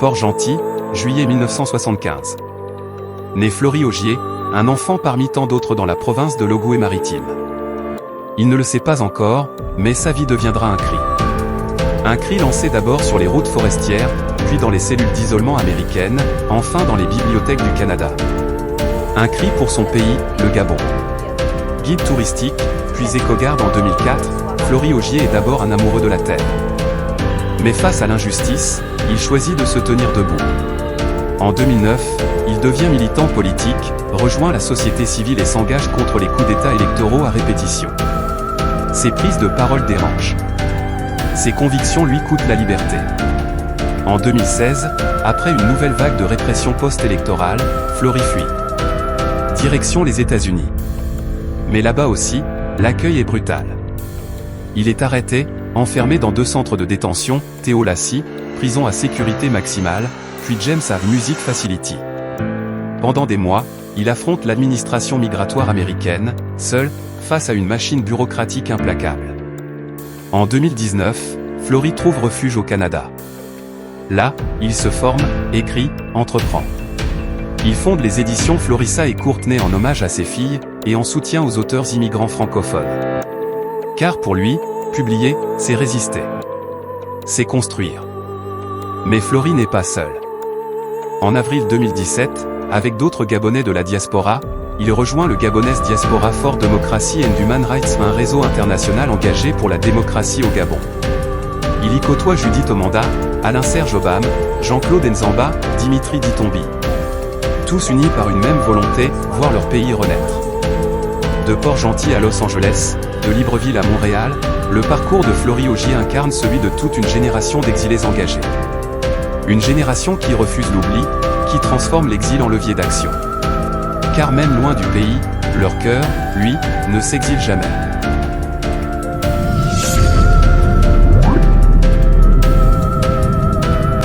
Port-Gentil, juillet 1975. Né Flory Augier, un enfant parmi tant d'autres dans la province de l'Ogooué-Maritime. Il ne le sait pas encore, mais sa vie deviendra un cri. Un cri lancé d'abord sur les routes forestières, puis dans les cellules d'isolement américaines, enfin dans les bibliothèques du Canada. Un cri pour son pays, le Gabon. Guide touristique, puis éco-garde en 2004, Flory Augier est d'abord un amoureux de la terre. Mais face à l'injustice, il choisit de se tenir debout. En 2009, il devient militant politique, rejoint la société civile et s'engage contre les coups d'État électoraux à répétition. Ses prises de parole dérangent. Ses convictions lui coûtent la liberté. En 2016, après une nouvelle vague de répression post-électorale, Flory fuit. Direction les États-Unis. Mais là-bas aussi, l'accueil est brutal. Il est arrêté, enfermé dans 2 centres de détention, Théo Lassie, prison à sécurité maximale, puis James Ave Music Facility. Pendant des mois, il affronte l'administration migratoire américaine, seul, face à une machine bureaucratique implacable. En 2019, Flory trouve refuge au Canada. Là, il se forme, écrit, entreprend. Il fonde les éditions Florissa et Courtenay en hommage à ses filles, et en soutien aux auteurs immigrants francophones. Car pour lui, publier, c'est résister. C'est construire. Mais Flory n'est pas seul. En avril 2017, avec d'autres Gabonais de la diaspora, il rejoint le Gabonese Diaspora for Democracy and Human Rights, un réseau international engagé pour la démocratie au Gabon. Il y côtoie Judith Omanda, Alain-Serge Obam, Jean-Claude Nzamba, Dimitri Ditombi. Tous unis par une même volonté, voir leur pays renaître. De Port-Gentil à Los Angeles, de Libreville à Montréal, le parcours de Flory Augier incarne celui de toute une génération d'exilés engagés. Une génération qui refuse l'oubli, qui transforme l'exil en levier d'action. Car même loin du pays, leur cœur, lui, ne s'exile jamais.